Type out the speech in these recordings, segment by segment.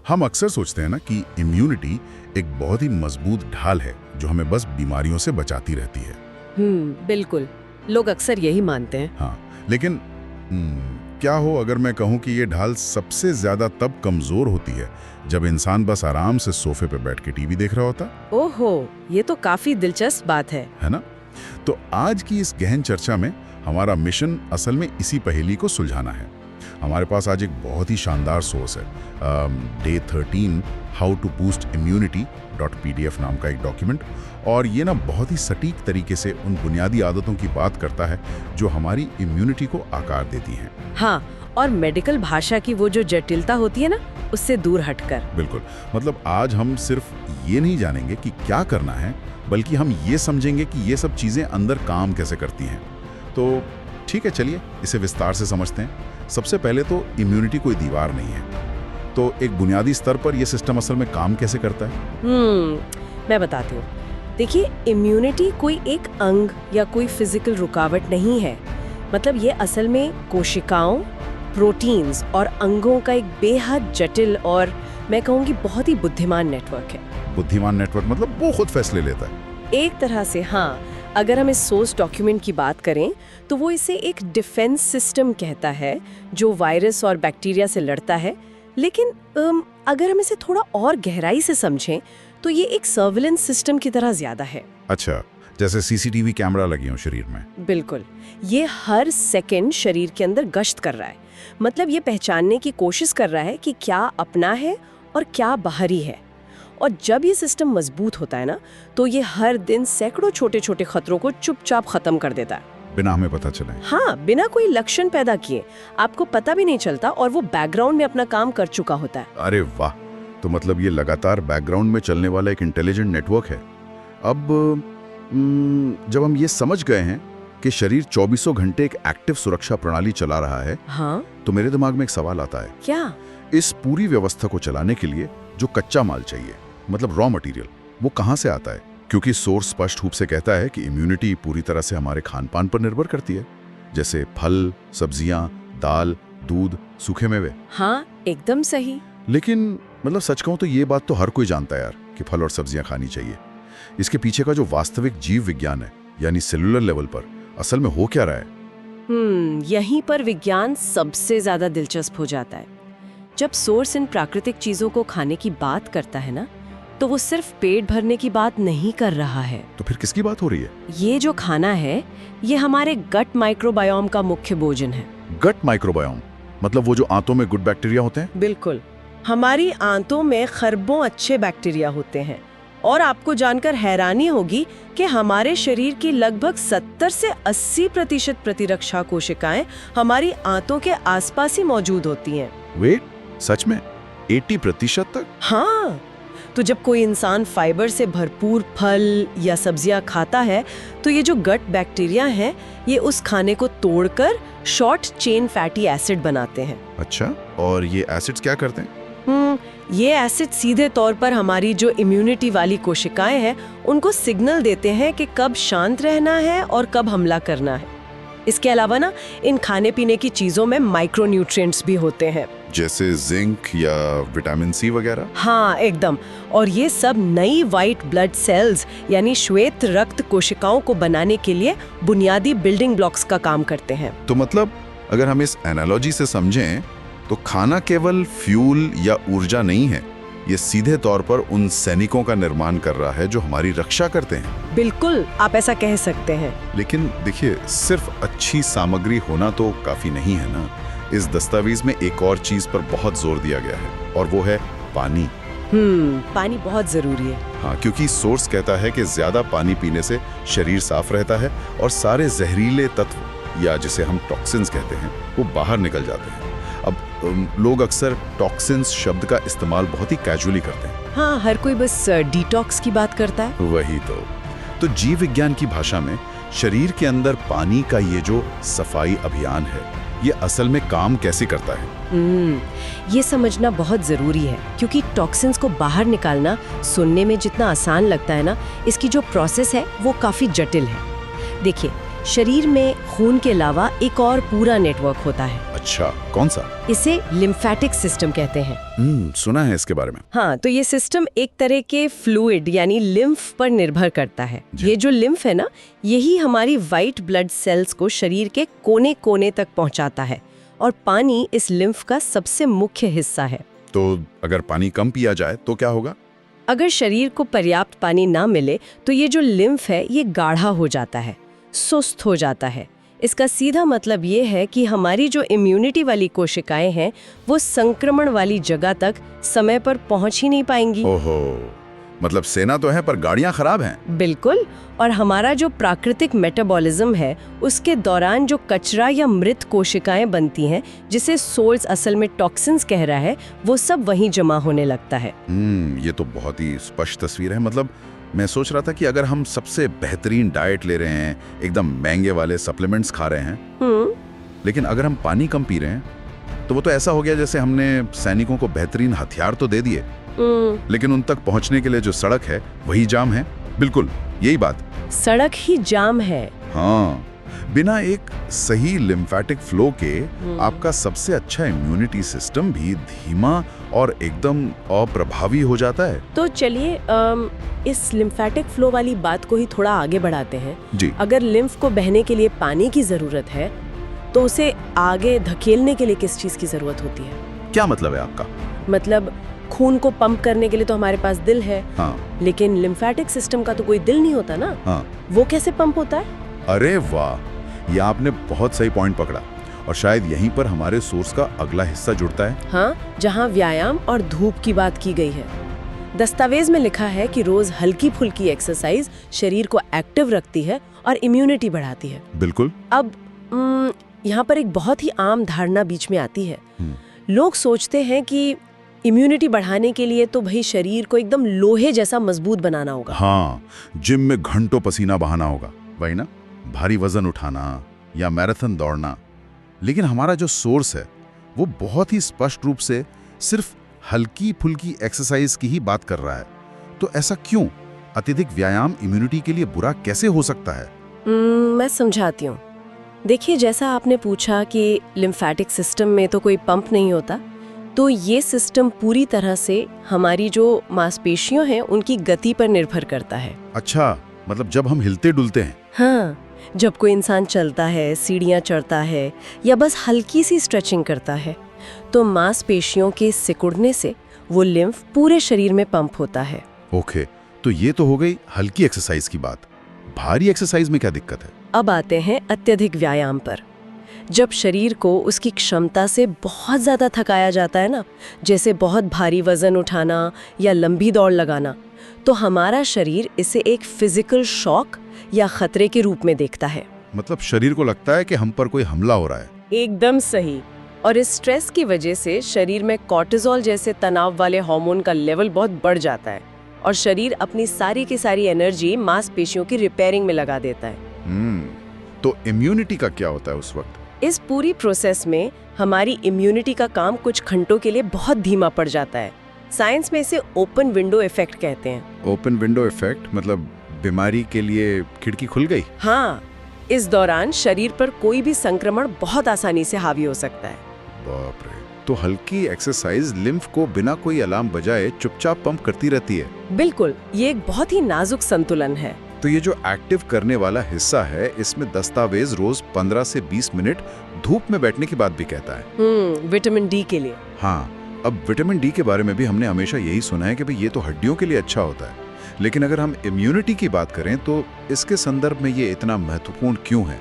हम अक्सर सोचते हैं ना कि इम्यूनिटी एक बहुत ही मजबूत ढाल है जो हमें बस बीमारियों से बचाती रहती है। बिल्कुल, लोग अक्सर यही मानते हैं। हाँ, लेकिन क्या हो अगर मैं कहूँ कि ये ढाल सबसे ज्यादा तब कमजोर होती है जब इंसान बस आराम से सोफे पे बैठ के टीवी देख रहा होता। ओहो, ये तो काफी दिलचस्प बात है ना? तो आज की इस गहन चर्चा में हमारा मिशन असल में इसी पहेली को सुलझाना है। हमारे पास आज एक बहुत ही शानदार सोर्स है, day 13 how to boost immunity .pdf नाम का एक डॉक्यूमेंट, और ये ना बहुत ही सटीक तरीके से उन बुनियादी आदतों की बात करता है जो हमारी इम्यूनिटी को आकार देती हैं। हाँ, और मेडिकल भाषा की वो जो जटिलता होती है ना, उससे दूर हटकर। बिल्कुल, मतलब आज हम सिर्फ ये नहीं जानेंगे कि क्या करना है, बल्कि हम ये समझेंगे कि ये सब चीज़ें अंदर काम कैसे करती हैं। तो ठीक है, चलिए इसे विस्तार से समझते हैं। सबसे पहले तो इम्यूनिटी कोई दीवार नहीं है, तो एक बुनियादी स्तर पर यह सिस्टम असल में काम कैसे करता है? मैं बताती हूँ। देखिए, इम्यूनिटी कोई एक अंग या कोई फिजिकल रुकावट नहीं है। मतलब ये असल में कोशिकाओं, प्रोटीन्स और अंगों का एक बेहद जटिल और मैं कहूँगी बहुत ही बुद्धिमान नेटवर्क है। बुद्धिमान नेटवर्क मतलब वो खुद फैसले लेता है? एक तरह से हाँ। अगर हम इस सोर्स डॉक्यूमेंट की बात करें तो वो इसे एक डिफेंस सिस्टम कहता है जो वायरस और बैक्टीरिया से लड़ता है। लेकिन अगर हम इसे थोड़ा और गहराई से समझें तो ये एक सर्विलेंस सिस्टम की तरह ज्यादा है। अच्छा, जैसे सीसीटीवी कैमरा लगे हों शरीर में? बिल्कुल, ये हर सेकंड शरीर के अंदर गश्त कर रहा है। मतलब ये पहचानने की कोशिश कर रहा है कि क्या अपना है और क्या बाहरी है। और जब ये सिस्टम मजबूत होता है ना, तो ये हर दिन सैकड़ों छोटे छोटे खतरों को चुपचाप खत्म कर देता है, बिना हमें पता चले। हाँ, बिना कोई लक्षण पैदा किए। आपको पता भी नहीं चलता और वो बैकग्राउंड में अपना काम कर चुका होता है। अरे वाह, तो मतलब ये लगातार बैकग्राउंड में चलने वाला एक इंटेलिजेंट नेटवर्क है। अब जब हम ये समझ गए हैं कि शरीर 24 घंटे एक एक्टिव सुरक्षा प्रणाली चला रहा है, हाँ, तो मेरे दिमाग में एक सवाल आता है। क्या? इस पूरी व्यवस्था को चलाने के लिए जो कच्चा माल चाहिए, मतलब रॉ मटेरियल, वो कहाँ से आता है? क्योंकि सोर्स स्पष्ट रूप से कहता है कि इम्यूनिटी पूरी तरह से हमारे खान पान पर निर्भर करती है, जैसे फल, सब्जियां, दाल, दूध, सूखे मेवे। हाँ, एकदम सही। लेकिन मतलब सच कहूं तो ये बात तो हर कोई जानता है यार कि फल और सब्जियां खानी चाहिए। इसके पीछे का जो वास्तविक जीव विज्ञान है, यानी सेलुलर लेवल पर असल में हो क्या रहा है? यहीं पर विज्ञान सबसे ज्यादा दिलचस्प हो जाता है। जब सोर्स इन प्राकृतिक चीजों को खाने की बात करता है ना, तो वो सिर्फ पेट भरने की बात नहीं कर रहा है। तो फिर किसकी बात हो रही है? ये जो खाना है, ये हमारे गट माइक्रोबायोम का मुख्य भोजन है। गट माइक्रोबायोम मतलब वो जो आंतों में गुड बैक्टीरिया होते हैं? बिल्कुल, हमारी आंतों में खरबों अच्छे बैक्टीरिया होते हैं। और आपको जानकर हैरानी होगी कि हमारे शरीर की लगभग 70 से 80% प्रतिरक्षा कोशिकाएं हमारी आंतों के आसपास ही मौजूद होती हैं। वेट, सच में 80% तक? हाँ, तो जब कोई इंसान फाइबर से भरपूर फल या सब्जियां खाता है, तो ये जो गट बैक्टीरिया हैं, ये उस खाने को तोड़कर शॉर्ट चेन फैटी एसिड बनाते हैं। अच्छा, और ये एसिड्स क्या करते हैं? ये एसिड सीधे तौर पर हमारी जो इम्यूनिटी वाली कोशिकाएं हैं, उनको सिग्नल देते हैं कि कब शांत रहना है और कब हमला करना है। इसके अलावा ना, इन खाने पीने की चीजों में माइक्रोन्यूट्रिएंट्स भी होते हैं, जैसे जिंक या विटामिन सी वगैरह। हाँ, एकदम। और ये सब नई वाइट ब्लड सेल्स यानी श्वेत रक्त कोशिकाओं को बनाने के लिए बुनियादी बिल्डिंग ब्लॉक्स का काम करते हैं। तो मतलब अगर हम इस एनालॉजी से समझें तो खाना केवल फ्यूल या ऊर्जा नहीं है, ये सीधे तौर पर उन सैनिकों का निर्माण कर रहा है जो हमारी रक्षा करते हैं। बिल्कुल, आप ऐसा कह सकते हैं। लेकिन देखिए, सिर्फ अच्छी सामग्री होना तो काफी नहीं है ना। इस दस्तावेज में एक और चीज पर बहुत जोर दिया गया है, और वो है पानी। पानी बहुत जरूरी है। हाँ, क्योंकि सोर्स कहता है कि ज्यादा पानी पीने से शरीर साफ रहता है और सारे जहरीले तत्व या जिसे हम टॉक्सिन्स कहते हैं, वो बाहर निकल जाते हैं। अब लोग अक्सर टॉक्सिन्स शब्द का इस्तेमाल बहुत ही कैजुअली करते हैं। हाँ, हर कोई बस डिटॉक्स की बात करता है। वही तो जीव विज्ञान की भाषा में शरीर के अंदर पानी का ये जो सफाई अभियान है, ये असल में काम कैसे करता है? ये समझना बहुत जरूरी है, क्योंकि टॉक्सिन्स को बाहर निकालना सुनने में जितना आसान लगता है ना, इसकी जो प्रोसेस है वो काफी जटिल है। देखिए, शरीर में खून के अलावा एक और पूरा नेटवर्क होता है। अच्छा, कौन सा? इसे लिम्फेटिक सिस्टम कहते हैं। सुना है इसके बारे में। हाँ, तो ये सिस्टम एक तरह के फ्लूइड यानी लिम्फ पर निर्भर करता है। ये जो लिम्फ है ना, यही हमारी वाइट ब्लड सेल्स को शरीर के कोने कोने तक पहुंचाता है और पानी इस लिम्फ का सबसे मुख्य हिस्सा है। तो अगर पानी कम पिया जाए तो क्या होगा? अगर शरीर को पर्याप्त पानी ना मिले तो ये जो लिम्फ है ये गाढ़ा हो जाता है, सुस्त हो जाता है। इसका सीधा मतलब ये है कि हमारी जो इम्यूनिटी वाली कोशिकाएं हैं वो संक्रमण वाली जगह तक समय पर पहुंच ही नहीं पाएंगी। ओहो, मतलब सेना तो है पर गाड़ियां खराब हैं। बिल्कुल, और हमारा जो प्राकृतिक मेटाबॉलिज्म है उसके दौरान जो कचरा या मृत कोशिकाएं बनती हैं, जिसे सोल्स असल में टॉक्सिन्स कह रहा है, वो सब वहीं जमा होने लगता है। ये तो बहुत ही स्पष्ट तस्वीर है। मतलब मैं सोच रहा था कि अगर हम सबसे बेहतरीन डाइट ले रहे हैं, एकदम महंगे वाले सप्लीमेंट्स खा रहे हैं, लेकिन अगर हम पानी कम पी रहे हैं तो वो तो ऐसा हो गया जैसे हमने सैनिकों को बेहतरीन हथियार तो दे दिए, लेकिन उन तक पहुंचने के लिए जो सड़क है वही जाम है। बिल्कुल यही बात, सड़क ही जाम है। हाँ, बिना एक सही लिम्फेटिक फ्लो के आपका सबसे अच्छा इम्यूनिटी सिस्टम भी धीमा और एकदम अप्रभावी हो जाता है। तो चलिए इस लिम्फेटिक फ्लो वाली बात को ही थोड़ा आगे बढ़ाते हैं जी। अगर लिम्फ को बहने के लिए पानी की जरूरत है तो उसे आगे धकेलने के लिए किस चीज की जरूरत होती है? क्या मतलब है आपका? मतलब खून को पंप करने के लिए तो हमारे पास दिल है, हाँ। लेकिन लिम्फेटिक सिस्टम का तो कोई दिल नहीं होता ना। हाँ। वो कैसे पंप होता है? अरे वाह, ये आपने बहुत सही पॉइंट पकड़ा और शायद यहीं पर हमारे सोर्स का अगला हिस्सा जुड़ता है। हाँ, जहाँ व्यायाम और धूप की बात की गई है। दस्तावेज में लिखा है कि रोज हल्की फुल्की एक्सरसाइज शरीर को एक्टिव रखती है और इम्यूनिटी बढ़ाती है। बिल्कुल। अब यहाँ पर एक बहुत ही आम धारणा बीच में आती है। लोग सोचते हैं कि इम्यूनिटी बढ़ाने के लिए तो भाई शरीर को एकदम लोहे जैसा मजबूत बनाना होगा। हाँ, जिम में घंटों पसीना बहाना होगा, वही ना, भारी वजन उठाना या मैराथन दौड़ना। लेकिन हमारा जो सोर्स है वो बहुत ही स्पष्ट रूप से सिर्फ हल्की फुल्की एक्सरसाइज की ही बात कर रहा है। तो ऐसा क्यों? अत्यधिक व्यायाम इम्यूनिटी के लिए बुरा कैसे हो सकता है? मैं समझाती हूँ। देखिए, जैसा आपने पूछा कि लिम्फेटिक सिस्टम में तो कोई पंप नहीं होता, तो ये सिस्टम पूरी तरह से हमारी जो मांसपेशियों हैं उनकी गति पर निर्भर करता है। अच्छा, मतलब जब हम हिलते डुलते हैं। हाँ, जब कोई इंसान चलता है, सीढ़ियाँ चढ़ता है या बस हल्की सी स्ट्रेचिंग करता है, तो मांसपेशियों के सिकुड़ने से वो लिम्फ पूरे शरीर में पंप होता है। ओके, तो ये तो हो गई हल्की एक्सरसाइज की बात। भारी एक्सरसाइज में क्या दिक्कत है? अब आते हैं अत्यधिक व्यायाम पर। जब शरीर को उसकी क्षमता से बहुत ज़्यादा थकाया जाता है ना, जैसे बहुत भारी वजन उठाना या लंबी दौड़ लगाना, तो हमारा शरीर इसे एक फिजिकल शॉक या खतरे के रूप में देखता है। मतलब शरीर को लगता है कि हम पर कोई हमला हो रहा है। एकदम सही। और इस स्ट्रेस की वजह से शरीर में कॉर्टिसोल जैसे तनाव वाले हार्मोन का लेवल बहुत बढ़ जाता है और शरीर अपनी सारी की सारी एनर्जी मांसपेशियों की रिपेयरिंग में लगा देता है। तो इम्यूनिटी का क्या होता है उस वक्त? इस पूरी प्रोसेस में हमारी इम्यूनिटी का काम कुछ घंटों के लिए बहुत धीमा पड़ जाता है। साइंस में इसे ओपन विंडो इफेक्ट कहते हैं। ओपन विंडो इफेक्ट मतलब बीमारी के लिए खिड़की खुल गई? हाँ, इस दौरान शरीर पर कोई भी संक्रमण बहुत आसानी से हावी हो सकता है। बाप रे, तो हल्की एक्सरसाइज लिम्फ को बिना कोई अलार्म बजाए चुपचाप पंप करती रहती है। बिल्कुल, ये एक बहुत ही नाजुक संतुलन है। तो ये जो एक्टिव करने वाला हिस्सा है, इसमें दस्तावेज रोज 15 से 20 मिनट धूप में बैठने की बात भी कहता है। विटामिन डी के लिए। हाँ, अब विटामिन डी के बारे में भी हमने हमेशा यही सुना है कि भाई ये तो हड्डियों के लिए अच्छा होता है, लेकिन अगर हम इम्यूनिटी की बात करें तो इसके संदर्भ में ये इतना महत्वपूर्ण क्यों है?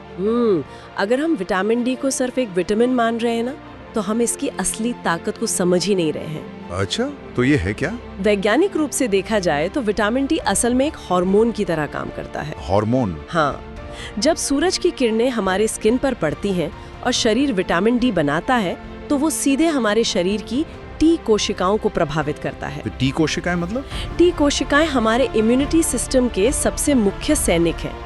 अगर हम विटामिन डी को सिर्फ एक विटामिन मान रहे हैं ना, तो हम इसकी असली ताकत को समझ ही नहीं रहे हैं। अच्छा, तो ये है क्या? वैज्ञानिक रूप से देखा जाए तो विटामिन डी असल में एक हार्मोन की तरह काम करता है। हार्मोन? हाँ, जब सूरज की किरणें हमारे स्किन पर पड़ती हैं और शरीर विटामिन डी बनाता है, तो वो सीधे हमारे शरीर की टी कोशिकाओं को प्रभावित करता है। तो टी कोशिकाएं मतलब? टी कोशिकाएं हमारे इम्यूनिटी सिस्टम के सबसे मुख्य सैनिक हैं।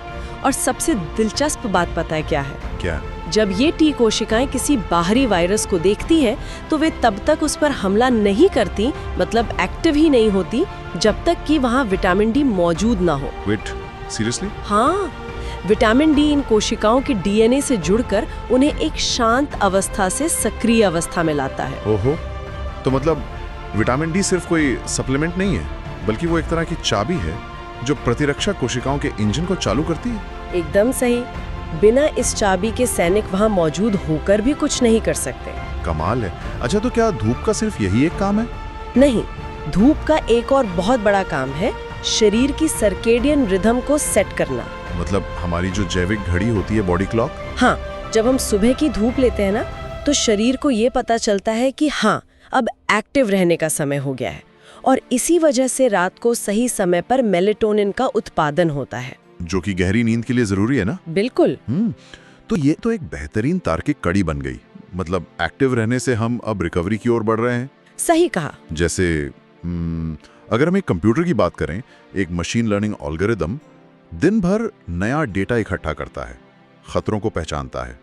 और सबसे दिलचस्प बात पता है क्या है? क्या? जब ये टी कोशिकाएं किसी बाहरी वायरस को देखती हैं, तो वे तब तक उस पर हमला नहीं करती, मतलब एक्टिव ही नहीं होती, जब तक कि वहाँ विटामिन डी मौजूद ना हो। Wait, seriously? हाँ, विटामिन डी इन कोशिकाओं के डीएनए से जुड़कर उन्हें एक शांत अवस्था से सक्रिय अवस्था में लाता है। ओहो, तो मतलब विटामिन डी सिर्फ कोई सप्लीमेंट नहीं है, बल्कि वो एक तरह की चाबी है जो प्रतिरक्षा कोशिकाओं के इंजन को चालू करती है। एकदम सही। बिना इस चाबी के सैनिक वहां मौजूद होकर भी कुछ नहीं कर सकते। कमाल है। अच्छा, तो क्या धूप का सिर्फ यही एक काम है? नहीं, धूप का एक और बहुत बड़ा काम है शरीर की सर्केडियन रिदम को सेट करना। मतलब हमारी जो जैविक घड़ी होती है, बॉडी क्लॉक। हाँ, जब हम सुबह की धूप लेते हैं ना, तो शरीर को ये पता चलता है कि हाँ, अब एक्टिव रहने का समय हो गया है, और इसी वजह से रात को सही समय पर मेलेटोनिन का उत्पादन होता है, जो कि गहरी नींद के लिए जरूरी है ना? बिल्कुल। तो ये तो एक बेहतरीन तार्किक कड़ी बन गई। मतलब एक्टिव रहने से हम अब रिकवरी की ओर बढ़ रहे हैं। सही कहा। जैसे अगर हम एक कंप्यूटर की बात करें, एक मशीन लर्निंग एल्गोरिदम दिन भर नया डेटा इकट्ठा करता है, खतरों को पहचानता है,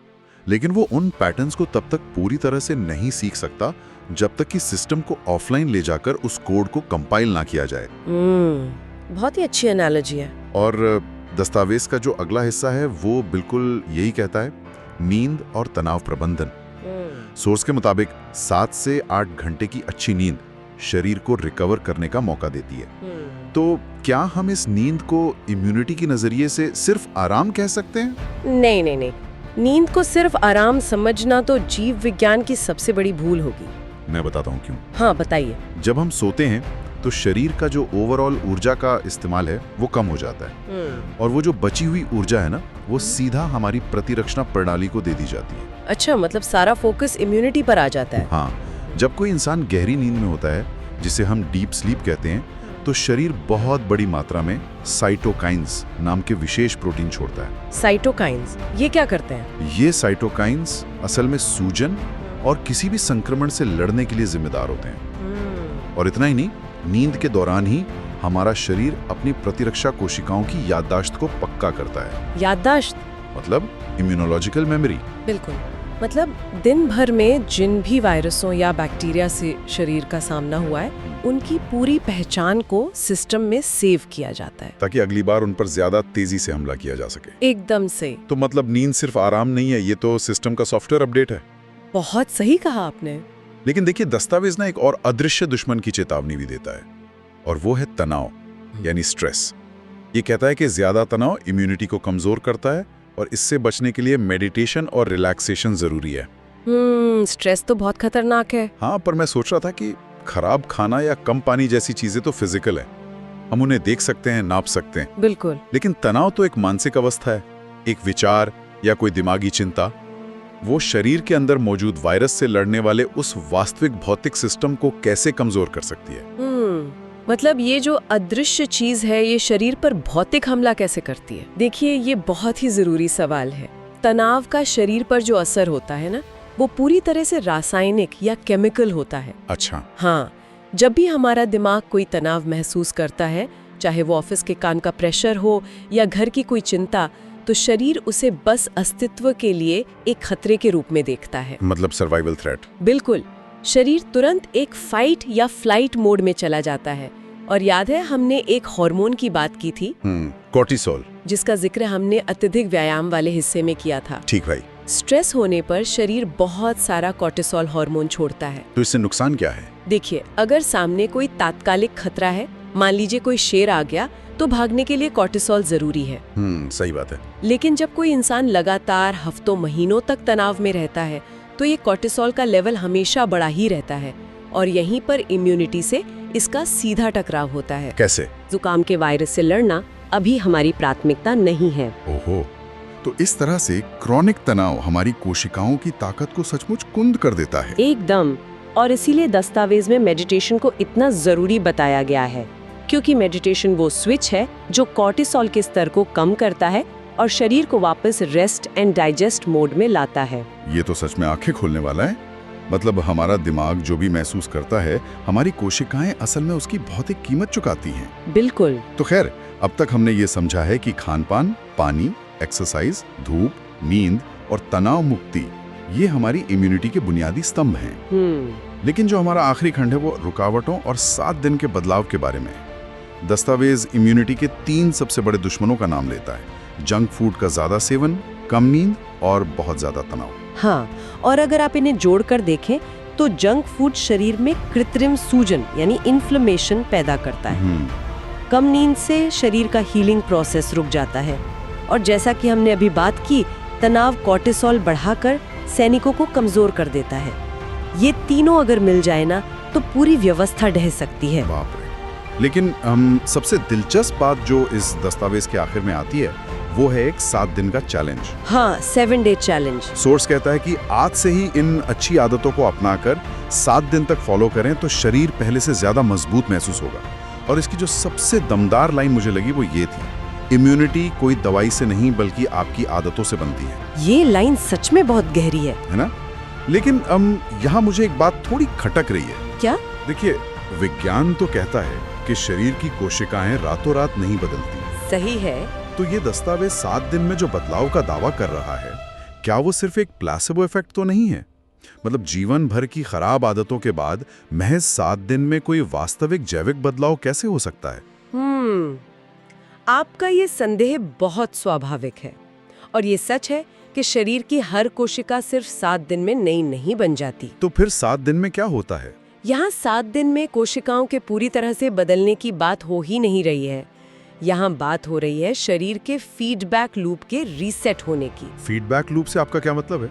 लेकिन वो उन पैटर्न्स को तब तक पूरी तरह से नहीं सीख सकता जब तक कि सिस्टम को ऑफलाइन ले जाकर उस कोड को कंपाइल ना किया जाए। बहुत ही अच्छी एनालॉजी है। और दस्तावेज का जो अगला हिस्सा है वो बिल्कुल यही कहता है, नींद और तनाव प्रबंधन। सोर्स के मुताबिक 7 से 8 घंटे की अच्छी नींद शरीर को रिकवर करने का मौका देती है। तो क्या हम इस नींद को इम्यूनिटी के नजरिए से सिर्फ आराम कह सकते हैं? नहीं नहीं नहीं, नींद को सिर्फ आराम समझना तो जीव विज्ञान की सबसे बड़ी भूल होगी। मैं बताता हूँ क्यों। हाँ, बताइए। जब हम सोते हैं तो शरीर का जो ओवरऑल ऊर्जा का इस्तेमाल है वो कम हो जाता है, और वो जो बची हुई ऊर्जा है ना, वो सीधा हमारी प्रतिरक्षा प्रणाली को दे दी जाती है। अच्छा, मतलब सारा फोकस इम्यूनिटी पर आ जाता है। हाँ, जब कोई इंसान गहरी नींद में होता है, जिसे हम डीप स्लीप कहते हैं, तो शरीर बहुत बड़ी मात्रा में साइटोकाइन्स नाम के विशेष प्रोटीन छोड़ता है। साइटोकाइन्स, ये क्या करते हैं? ये साइटोकाइन्स असल में सूजन और किसी भी संक्रमण से लड़ने के लिए जिम्मेदार होते हैं। और इतना ही नहीं, नींद के दौरान ही हमारा शरीर अपनी प्रतिरक्षा कोशिकाओं की याददाश्त को पक्का करता है। याददाश्त मतलब इम्यूनोलॉजिकल मेमोरी। बिल्कुल। मतलब दिन भर में जिन भी वायरसों या बैक्टीरिया से शरीर का सामना हुआ है, उनकी पूरी पहचान को सिस्टम में सेव किया जाता है, ताकि अगली बार उन पर ज्यादा तेजी से हमला किया जा सके। एकदम से। तो मतलब नींद सिर्फ आराम नहीं है, ये तो सिस्टम का सॉफ्टवेयर अपडेट है। बहुत सही कहा आपने। लेकिन देखिए, दस्तावेज ना एक और अदृश्य दुश्मन की चेतावनी भी देता है, और वो है तनाव, यानी स्ट्रेस। ये कहता है कि ज्यादा तनाव इम्यूनिटी को कमजोर करता है, और इससे बचने के लिए मेडिटेशन और रिलैक्सेशन जरूरी है। स्ट्रेस तो बहुत खतरनाक है। हाँ, पर मैं सोच रहा था कि खराब खाना या कम पानी जैसी चीजें तो फिजिकल है, हम उन्हें देख सकते हैं, नाप सकते हैं। बिल्कुल। लेकिन तनाव तो एक मानसिक अवस्था है, एक विचार या कोई दिमागी चिंता। वो शरीर के अंदर मौजूद वायरस से लड़ने वाले उस वास्तविक भौतिक सिस्टम को कैसे कमजोर कर सकती है? मतलब ये जो अदृश्य चीज है, ये शरीर पर भौतिक हमला कैसे करती है? देखिए, ये बहुत ही जरूरी सवाल है। तनाव का शरीर पर जो असर होता है ना, वो पूरी तरह से रासायनिक या केमिकल होता है। अच्छा। हाँ, जब भी हमारा दिमाग कोई तनाव महसूस करता है, चाहे वो ऑफिस के काम का प्रेशर हो या घर की कोई चिंता, तो शरीर उसे बस अस्तित्व के लिए एक खतरे के रूप में देखता है। मतलब सर्वाइवल थ्रेट। बिल्कुल। शरीर तुरंत एक फाइट या फ्लाइट मोड में चला जाता है। और याद है, हमने एक हार्मोन की बात की थी, कोर्टिसोल, जिसका जिक्र हमने अत्यधिक व्यायाम वाले हिस्से में किया था। ठीक भाई। स्ट्रेस होने पर शरीर बहुत सारा कोर्टिसोल हार्मोन छोड़ता है। तो इससे नुकसान क्या है? देखिए, अगर सामने कोई तात्कालिक खतरा है, मान लीजिए कोई शेर आ गया, तो भागने के लिए कोर्टिसोल जरूरी है। सही बात है। लेकिन जब कोई इंसान लगातार हफ्तों महीनों तक तनाव में रहता है, तो ये कोर्टिसोल का लेवल हमेशा बढ़ा ही रहता है, और यहीं पर इम्यूनिटी से इसका सीधा टकराव होता है। कैसे? जुकाम के वायरस से लड़ना अभी हमारी प्राथमिकता नहीं है। ओहो, तो इस तरह से क्रॉनिक तनाव हमारी कोशिकाओं की ताकत को सचमुच कुंद कर देता है। एकदम। और इसीलिए दस्तावेज में मेडिटेशन को इतना जरूरी बताया गया है, क्योंकि मेडिटेशन वो स्विच है जो कोर्टिसोल के स्तर को कम करता है और शरीर को वापस रेस्ट एंड डाइजेस्ट मोड में लाता है। ये तो सच में आंखें खोलने वाला है। मतलब हमारा दिमाग जो भी महसूस करता है, हमारी कोशिकाएं असल में उसकी भौतिक कीमत चुकाती हैं। बिल्कुल। तो खैर, अब तक हमने ये समझा है कि खानपान, पानी, एक्सरसाइज, धूप, नींद और तनाव मुक्ति ये हमारी इम्यूनिटी के बुनियादी स्तंभ हैं। लेकिन जो हमारा आखिरी खंड है वो रुकावटों और 7 दिन के बदलाव के बारे में है। दस्तावेज इम्यूनिटी के 3 सबसे बड़े दुश्मनों का नाम लेता है, जंक फूड का ज़्यादा सेवन, कम नींद और बहुत ज़्यादा तनाव। हाँ, और अगर आप इन्हें जोड़कर देखें तो जंक फूड शरीर में कृत्रिम सूजन यानी इन्फ्लेमेशन पैदा करता है। कम नींद से शरीर का हीलिंग प्रोसेस रुक जाता है और जैसा कि हमने अभी बात की, तनाव कॉर्टिसोल बढ़ाकर सैनिकों को कमजोर कर देता है। ये तीनों अगर मिल जाए ना तो पूरी व्यवस्था ढह सकती है। बाप रे। लेकिन सबसे दिलचस्प बात जो इस दस्तावेज के आखिर में आती है वो है एक 7 दिन का चैलेंज। हाँ, 7 डे चैलेंज। सोर्स कहता है कि आज से ही इन अच्छी आदतों को अपनाकर 7 दिन तक फॉलो करें तो शरीर पहले से ज्यादा मजबूत महसूस होगा। और इसकी जो सबसे दमदार लाइन मुझे लगी वो ये थी, इम्यूनिटी कोई दवाई से नहीं बल्कि आपकी आदतों से बनती है। ये लाइन सच में बहुत गहरी है ना? लेकिन यहाँ मुझे एक बात थोड़ी खटक रही है। क्या? देखिए, विज्ञान तो कहता है कि शरीर की कोशिकाएं रातों रात नहीं बदलती। सही है। तो ये दस्तावेज 7 दिन में जो बदलाव का दावा कर रहा है, क्या वो सिर्फ एक प्लेसिबो इफेक्ट तो नहीं है? मतलब जीवन भर की खराब आदतों के बाद महज 7 दिन में कोई वास्तविक जैविक बदलाव कैसे हो सकता है? आपका ये संदेह बहुत स्वाभाविक है और ये सच है कि शरीर की हर कोशिका सिर्फ 7 दिन में नई नहीं बन जाती। तो फिर 7 दिन में क्या होता है? यहाँ 7 दिन में कोशिकाओं के पूरी तरह से बदलने की बात हो ही नहीं रही है। यहाँ बात हो रही है शरीर के फीडबैक लूप के रीसेट होने की। फीडबैक लूप से आपका क्या मतलब है?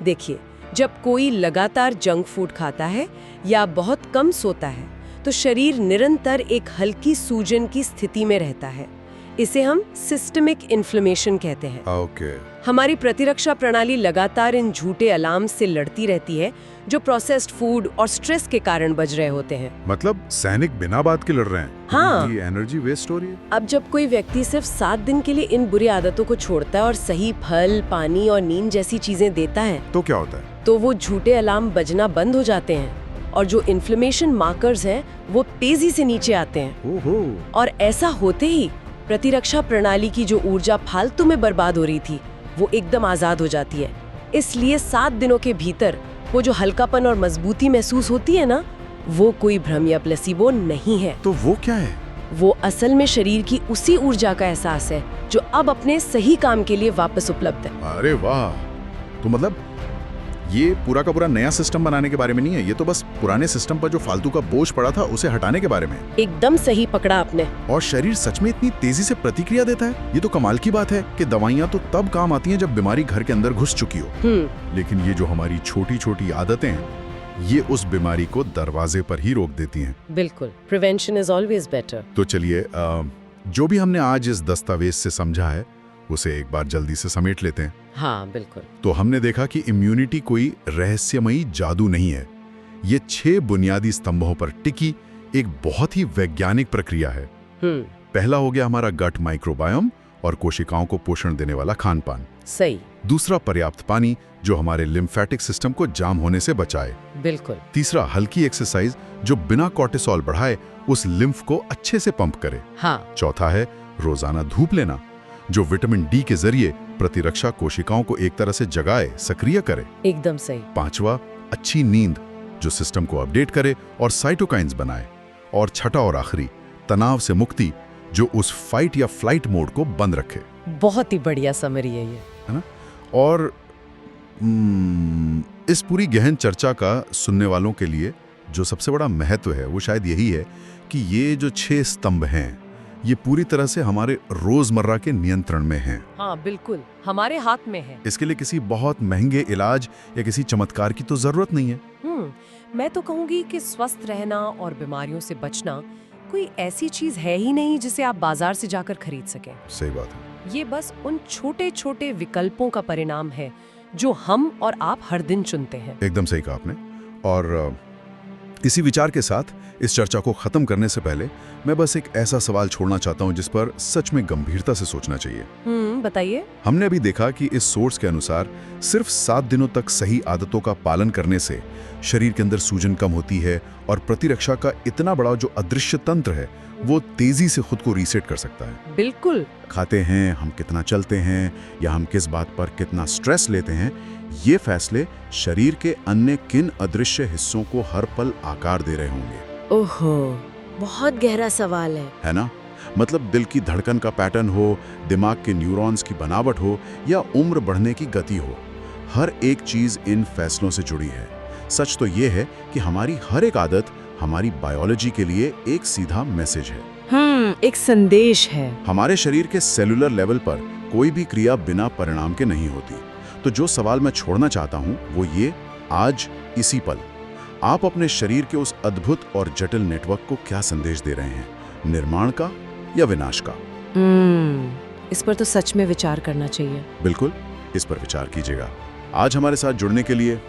देखिए, जब कोई लगातार जंक फूड खाता है या बहुत कम सोता है तो शरीर निरंतर एक हल्की सूजन की स्थिति में रहता है। इसे हम सिस्टमिक इन्फ्लेमेशन कहते हैं। ओके। हमारी प्रतिरक्षा प्रणाली लगातार इन झूठे अलार्म से लड़ती रहती है जो प्रोसेस्ड फूड और स्ट्रेस के कारण बज रहे होते हैं। मतलब सैनिक बिना बात के लड़ रहे हैं। हाँ। ये एनर्जी वेस्ट हो रही है। अब जब कोई व्यक्ति सिर्फ 7 दिन के लिए इन बुरी आदतों को छोड़ता है और सही फल, पानी और नींद जैसी चीजें देता है तो क्या होता है? तो वो झूठे अलार्म बजना बंद हो जाते हैं और जो इन्फ्लेमेशन मार्कर्स हैं वो तेजी से नीचे आते हैं। ओहो। और ऐसा होते ही प्रतिरक्षा प्रणाली की जो ऊर्जा फालतू में बर्बाद हो रही थी वो एकदम आजाद हो जाती है। इसलिए 7 दिनों के भीतर वो जो हल्कापन और मजबूती महसूस होती है ना, वो कोई भ्रम या प्लेसिबो नहीं है। तो वो क्या है? वो असल में शरीर की उसी ऊर्जा का एहसास है जो अब अपने सही काम के लिए वापस उपलब्ध है। अरे वाह! तो मतलब ये पूरा का पूरा नया सिस्टम बनाने के बारे में नहीं है, ये तो बस पुराने सिस्टम पर जो फालतू का बोझ पड़ा था उसे हटाने के बारे में। एकदम सही पकड़ा आपने। और शरीर सच में इतनी तेजी से प्रतिक्रिया देता है? ये तो कमाल की बात है कि दवाइयाँ तो तब काम आती हैं जब बीमारी घर के अंदर घुस चुकी हो। लेकिन ये जो हमारी छोटी छोटी आदतें हैं, ये उस बीमारी को दरवाजे पर ही रोक देती हैं। बिल्कुल, प्रिवेंशन इज ऑलवेज बेटर। तो चलिए, जो भी हमने आज इस दस्तावेज से समझा है उसे एक बार जल्दी से समेट लेते हैं। हाँ, बिल्कुल। तो हमने देखा कि इम्यूनिटी कोई रहस्यमयी जादू नहीं है। ये 6 बुनियादी स्तंभों पर टिकी एक बहुत ही वैज्ञानिक प्रक्रिया है। पहला हो गया हमारा गट माइक्रोबायोम और कोशिकाओं को पोषण देने वाला खान पान। सही। दूसरा पर्याप्त पानी जो हमारे लिम्फेटिक सिस्टम को जाम होने से बचाए। बिल्कुल। तीसरा हल्की एक्सरसाइज जो बिना कॉर्टिसोल बढ़ाए उस लिम्फ को अच्छे से पंप करे। हाँ। चौथा है रोजाना धूप लेना जो विटामिन डी के जरिए प्रतिरक्षा कोशिकाओं को एक तरह से जगाए, सक्रिय करे। एकदम सही। पांचवा अच्छी नींद जो सिस्टम को अपडेट करे और साइटोकाइन्स बनाए। और छठा और आखिरी तनाव से मुक्ति जो उस फाइट या फ्लाइट मोड को बंद रखे। बहुत ही बढ़िया समरी है ये, है ना? और इस पूरी गहन चर्चा का सुनने वालों के लिए जो सबसे बड़ा महत्व है वो शायद यही है कि ये जो 6 स्तंभ हैं ये पूरी तरह से हमारे रोजमर्रा के नियंत्रण में हैं। हाँ, बिल्कुल हमारे हाथ में है। इसके लिए किसी बहुत महंगे इलाज या किसी चमत्कार की तो जरूरत नहीं है। मैं तो कहूँगी कि स्वस्थ रहना और बीमारियों से बचना कोई ऐसी चीज है ही नहीं जिसे आप बाजार से जाकर खरीद सकें। सही बात है। ये बस उन छोटे छोटे विकल्पों का परिणाम है जो हम और आप हर दिन चुनते हैं। एकदम सही कहा आपने। और इसी विचार के साथ इस चर्चा को खत्म करने से पहले मैं बस एक ऐसा सवाल छोड़ना चाहता हूं जिस पर सच में गंभीरता से सोचना चाहिए। बताइए। हमने अभी देखा कि इस सोर्स के अनुसार सिर्फ 7 दिनों तक सही आदतों का पालन करने से शरीर के अंदर सूजन कम होती है और प्रतिरक्षा का इतना बड़ा जो अदृश्य तंत्र है वो तेजी से खुद को रीसेट कर सकता है। बिल्कुल। खाते हैं, हम कितना चलते हैं या हम किस बात पर कितना स्ट्रेस लेते हैं, ये फैसले शरीर के अन्य किन अदृश्य हिस्सों को हर पल आकार दे रहे होंगे। ओहो, बहुत गहरा सवाल है ना? मतलब दिल की धड़कन का पैटर्न हो, दिमाग के न्यूरॉन्स की बनावट हो या उम्र बढ़ने की गति हो, हर एक चीज इन फैसलों से जुड़ी है। सच तो ये है कि हमारी हर एक आदत हमारी बायोलॉजी के लिए एक सीधा मैसेज है। एक संदेश है। हमारे शरीर के सेलुलर लेवल पर कोई भी क्रिया बिना परिणाम के नहीं होती। तो जो सवाल मैं छोड़ना चाहता हूँ वो ये, आज इसी पल आप अपने शरीर के उस अद्भुत और जटिल नेटवर्क को क्या संदेश दे रहे हैं, निर्माण का या विनाश का? इस पर तो सच में विचार करना चाहिए। बिल्कुल, इस पर विचार कीजिएगा। आज हमारे साथ जुड़ने के लिए